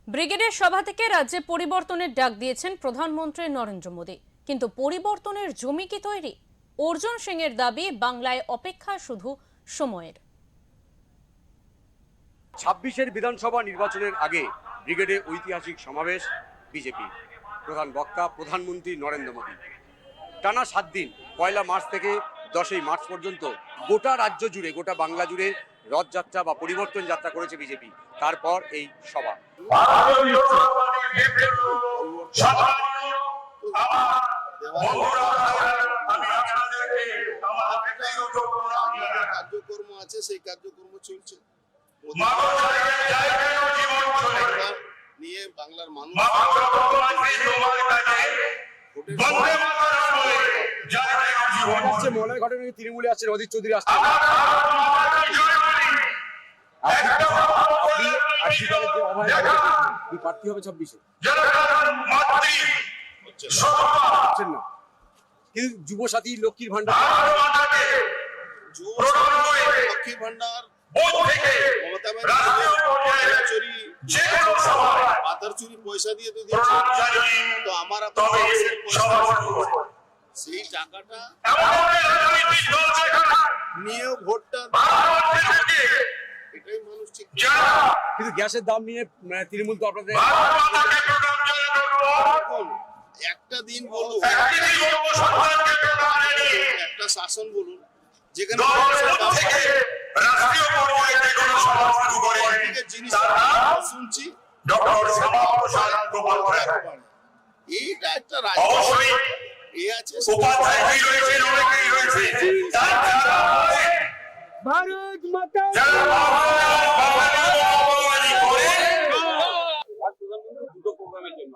ব্রিগেডের সভা থেকে রাজ্যে পরিবর্তনের ডাক দিয়েছেন প্রধানমন্ত্রী নরেন্দ্র মোদী, কিন্তু পরিবর্তনের জমি কি তৈরি? অর্জুন সিং এর দাবি, বাংলায় অপেক্ষা শুধু সময়ের। ২৬-এর বিধানসভা নির্বাচনের আগে ব্রিগেডে ঐতিহাসিক সমাবেশ বিজেপি। প্রধান বক্তা প্রধানমন্ত্রী নরেন্দ্র মোদী। টানা ৭ দিন ১ মার্চ থেকে ১০ মার্চ পর্যন্ত গোটা রাজ্য জুড়ে, গোটা বাংলা জুড়ে রথযাত্রা বা পরিবর্তন যাত্রা করেছে বিজেপি। তারপর এই সভা। কার্যক্রম আছে, সেই কার্যক্রম চলছে নিয়ে বাংলার মানুষ মনের ঘটনা তৃণমূলে আসছেন অধীর চৌধুরী আসছেন। প্রার্থী হবে ২৬-এ না, কিন্তু যুবসাথী লক্ষ্মীর ভান্ডার লক্ষ্মীর ভান্ডার পাতার চুরি পয়সা দিয়ে তো দিচ্ছে, তো আমার সেই টাকাটা নিয়ে ভোটটা এটাই মানুষ ঠিক। কিন্তু গ্যাসের দাম নিয়ে তৃণমূল তো আপনাদের একটা দিন বলুন, একটা শাসন বলুন যেখানে শুনছি এইটা একটা রাজ্য এ আছে ভারত মাতা। দুটো প্রোগ্রামের জন্য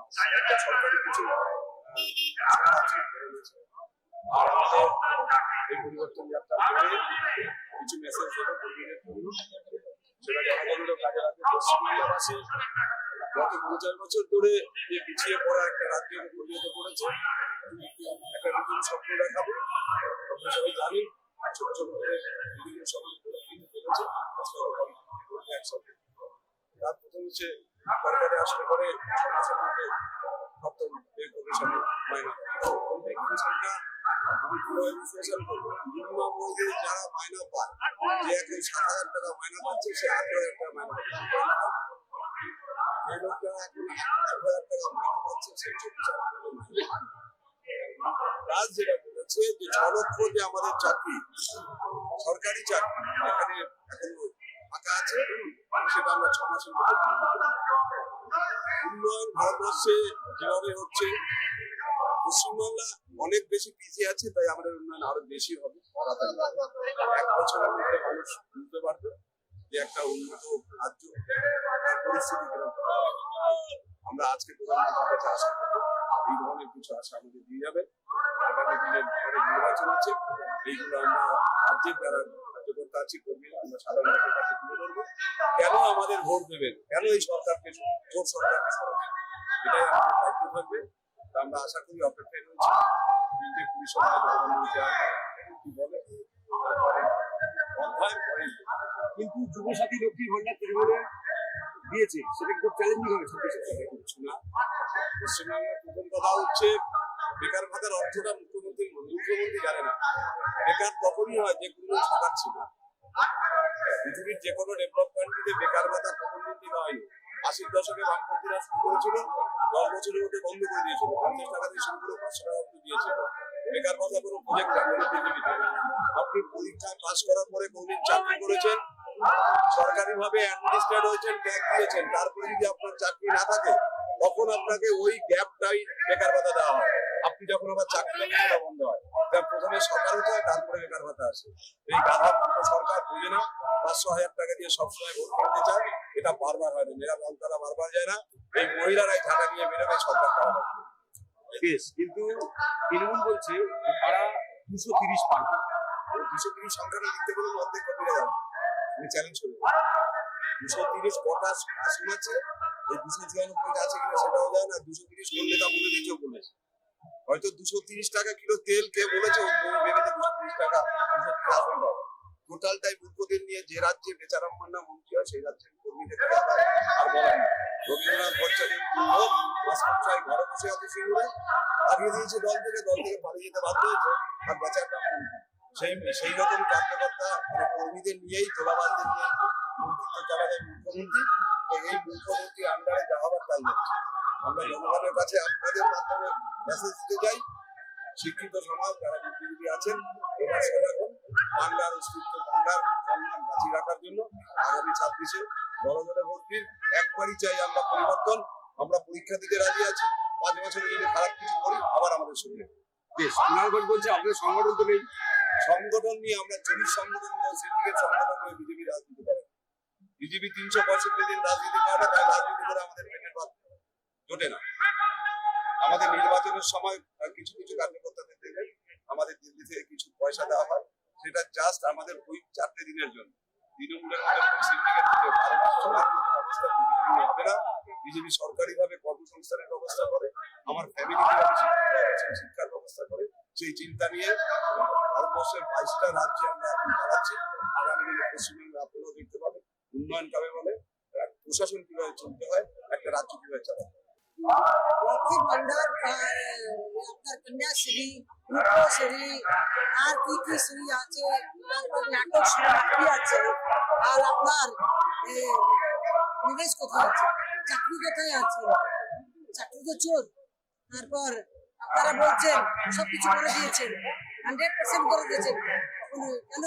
এই পরিবর্তন যাত্রা করে কিছু মেসেজ দেবো কর্মীদের জন্য, সেটা জনগণেরও কাজে লাগবে। পশ্চিমবাংলাবাসী গত ৫০ বছর ধরে যে পিছিয়ে পড়া একটা রাজ্যকে পরিণত করেছে, একটা নতুন স্বপ্ন দেখাবো। আপনারা সবাই জানেন ছোট ছোট করে বিভিন্ন সময় ফেলেছে। একসাথে রাত প্রথম হচ্ছে সরকারে আসলে পরে মাসের মধ্যে সপ্তম কমিশনের মাইনা যারা মাইনা পায়, যে এখন ৭,০০০ টাকা মাইনা পাচ্ছে, সে ৮,০০০ টাকা মাইনা পাচ্ছে। যে লোকটা এখন ১,০০০ টাকা মাইনা পাচ্ছে, সে ৪,০০০ রাজ যেটা বলেছে যে ৬ লক্ষ যে আমাদের চাকরি, সরকারি চাকরি এখানে এখনো ফাঁকা আছে, সেটা আমরা ৬ মাসের মধ্যে উন্নয়ন ভারতবর্ষে যেভাবে হচ্ছে, পশ্চিমবাংলা অনেক বেশি পিছিয়ে আছে, তাই আমাদের উন্নয়ন আরো বেশি হবে। ১ বছরের মধ্যে মানুষ বুঝতে পারবে যে একটা উন্নত রাজ্য পরিস্থিতি কিরকম। আমরা আজকে প্রধানমন্ত্রীর কাছে আশা করবো এই ধরনের কিছু আশা আমাদের দিয়ে যাবে। আগামী দিনে নির্বাচন আছে, এইগুলো আমরা রাজ্যের যারা কার্যকর্তা আছি, কর্মীরা, আমরা সাধারণ লোকের কাছে তুলে ধরবো। কেন আমাদের ভোট দেবেন, কেন এই সরকারকে ভোট সরকারকে সরাবেন, এটাই আমাদের দায়িত্ব থাকবে। আমরা আশা করি অপেক্ষায় রয়েছি যে পুলিশ কি বলে। কিন্তু যুবসাথী লক্ষ্মীর ভান্ডার তৃণমূলে দিয়েছে, সেটা খুব চ্যালেঞ্জিং হবে। ২৬ না, পশ্চিমবাংলার প্রথম কথা হচ্ছে বেকার ভাতার অর্থটা মুখ্যমন্ত্রী জানে না। বেকার তখনই হয় যে কোনো সরকার ছিল। পৃথিবীর যে কোনো ডেভেলপ কান্ট্রিতে বেকার ভাতা প্রথম দিন দেওয়া হয়নি। ৮০-র দশকে বামপন্থীরা শুরু করেছিল, ১০ বছরের মধ্যে বন্ধ করে দিয়েছিল। ৫০ টাকা দিয়ে শুরু করে ৫০০ টাকা অব্দি দিয়েছিল। বেকার ভাতা কোনো প্রজেক্ট পৃথিবীতে। আপনি পরীক্ষায় পাস করার পরে কোনদিন চাকরি করেছেন, সরকারি ভাবে অ্যাডমিনিস্ট্রেট হয়েছেন, ট্যাক্স দিয়েছেন, তারপরে যদি আপনার চাকরি না থাকে, তখন আপনাকে ওই গ্যাপটাই বেকার ভাতা দেওয়া হয়। আপনি যখন আবার চাকরি বন্ধ হয়, প্রথমে সরকার হতে হয়, তারপরে বেকার ভাতা আসে। এই গাধা সরকার বুঝে না, ৫০০-১,০০০ টাকা দিয়ে সবসময় ভোট করতে চায়। এটা বারবার হয় না, মেয়েরা দলতারা বারবার যায় না, এই মহিলারাই ঝাঁটা নিয়ে বেরোবে সরকার করা হবে। কিন্তু তৃণমূল বলছে তারা ২৩০ পারবে। ২৩০ সংখ্যাটা লিখতে গেলে অর্ধেক কপিরা যাবে। আমি চ্যালেঞ্জ করি ২৩০ কটা আসন আছে, এই ২৯৪ আছে কিনা সেটাও যায় না। ২৩০ করলে তা বলে দিয়েছেও বলেছে। হয়তো 230 টাকা কিলো তেল কে বলেছে, ভেবেছে 230 টাকা 230 আসন পাবে। টোটালটাই মুখ্যদের নিয়ে যে রাজ্যে বেচারাম্মান্না মন্ত্রী হয়, সেই রাজ্যের কর্মীদের আর বলা রবীন্দ্রনাথ ভট্টাচার্য হোক মাস্টারমশাই ঘরে বসে আছে সিঙ্গুরে পাঠিয়ে দিয়েছে দল থেকে পালিয়ে যেতে বাধ্য হয়েছে আর বাঁচার নাম সেই রকম কার্যকর্তা মানে কর্মীদের নিয়েই তোলাবাজদের নিয়ে মন্ত্রিত্ব চালাবেন মুখ্যমন্ত্রী। এই মুখ্যমন্ত্রী আন্ডারে যা হবার তাই হচ্ছে। আমরা জনগণের কাছে আপনাদের মাধ্যমে মেসেজ দিতে চাই, শিক্ষিত সমাজ যারা বুদ্ধিজীবী আছেন এবার সজাগ হন, বাংলার অস্তিত্ব বাংলার সম্মান বাঁচিয়ে রাখার জন্য আগামী 26-এ দলদলে ভোট দিন। একবারই চাই আমরা পরিবর্তন। আমরা পরীক্ষা দিতে রাজি আছি, 5 বছরে যদি খারাপ কিছু করি আবার আমাদের সঙ্গে বেশ। কুণালগঞ্জ বলছে আপনাদের সংগঠন তো নেই, সংগঠন নিয়ে আমরা 40 সংগঠন সিন্ডিকেট সংগঠন নিয়ে বিজেপি রাজনীতি করে। বিজেপি 365 দিন রাজনীতি করে, তাই রাজনীতি করে আমাদের পেটের ভাত জোটে না। আমাদের নির্বাচনের সময় কিছু কিছু কার্যকর্তাদের থেকে আমাদের দিল্লি থেকে কিছু পয়সা দেওয়া হয়, সেটা জাস্ট আমাদের ওই 4 দিনের জন্য। তৃণমূলের সিন্ডিকেট থেকে অবস্থা বিজেপি হবে না। বিজেপি সরকারিভাবে কর্মসংস্থানের ব্যবস্থা করে, আমার ফ্যামিলি শিক্ষার ব্যবস্থা করে। সেই চিন্তা নিয়ে ভারতবর্ষের 22টা রাজ্যে আমরা চালাচ্ছি। আগামী দিনে পশ্চিমবঙ্গে আপনারাও দেখতে পাবেন উন্নয়ন কাবে বলে, প্রশাসন কিভাবে চলতে হয়, একটা রাজ্য কিভাবে চালাতে হয়। লক্ষ্মী ভান্ডার আপনার কন্যাশ্রী রূপশ্রী আর কি শ্রী আছে, তারপর নাটক শ্রী আছে, আর আপনার নিবেশ কোথায় আছে, চাকরি কোথায় আছে, চাকরি তো চোর। তারপর আপনারা বলছেন সবকিছু করে দিয়েছেন, 100% করে দিয়েছেন, কেন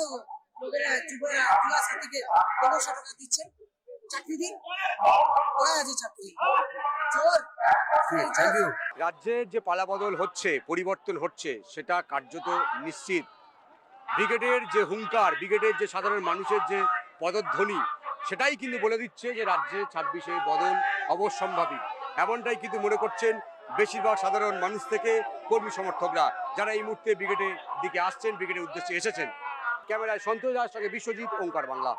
লোকেরা যুবা সাথীকে 1500 টাকা দিচ্ছেন? চাকরি দিন, কোথায় আছে চাকরি? চোর। রাজ্যের যে পালাবদল হচ্ছে, পরিবর্তন হচ্ছে, সেটা কার্যত নিশ্চিত। ব্রিগেডের যে হুঙ্কার, ব্রিগেডের যে সাধারণ মানুষের যে পদধ্বনি, সেটাই কিন্তু বলে দিচ্ছে যে রাজ্যে 26-এ বদল অবশ্যম্ভাবী। এমনটাই কিন্তু মনে করছেন বেশিরভাগ সাধারণ মানুষ থেকে কর্মী সমর্থকরা, যারা এই মুহূর্তে ব্রিগেডের দিকে আসছেন, ব্রিগেডের উদ্দেশ্যে এসেছেন। ক্যামেরায় সন্তোষ দাস, সঙ্গে বিশ্বজিৎ, ওঙ্কার বাংলা।